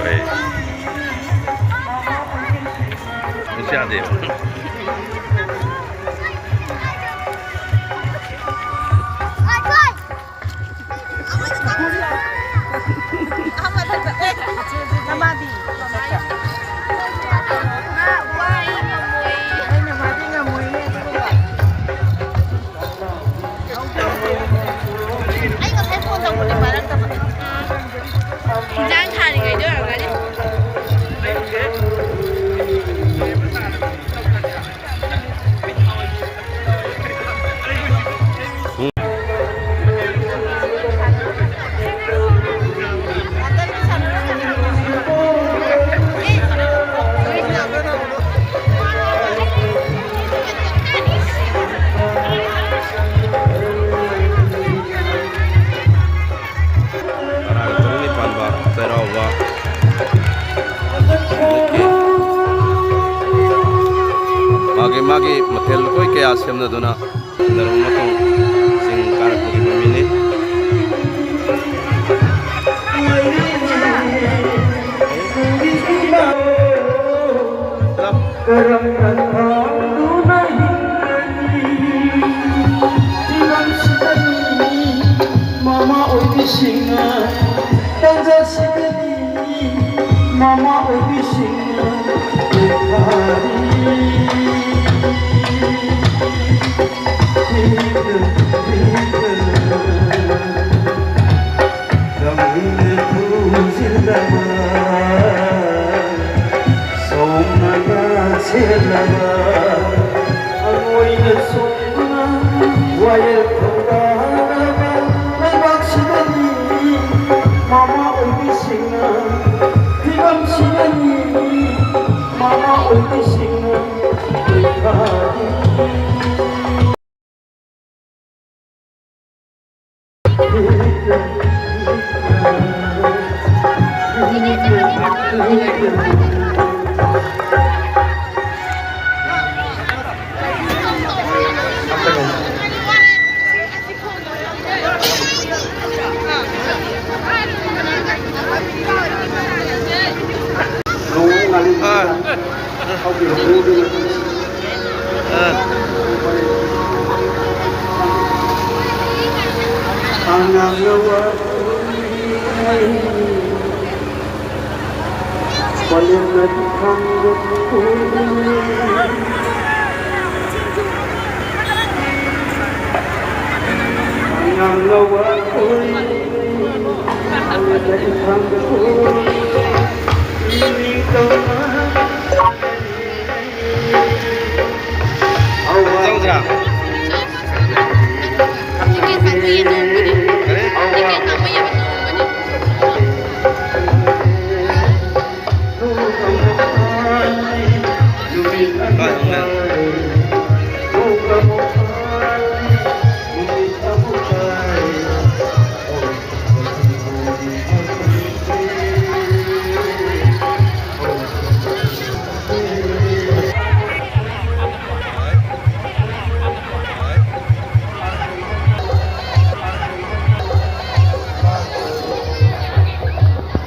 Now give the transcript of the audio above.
왜? 무시하대요. Giang thà thì người đưa là đi. Magi matel koi kaya semna dona darum matong sing karak ko mamili Mama oi bisinga tanja sikani Mama oi bisinga Mama oi bisinga Tigam sinani Mama oi bisinga Dong Jang. Ini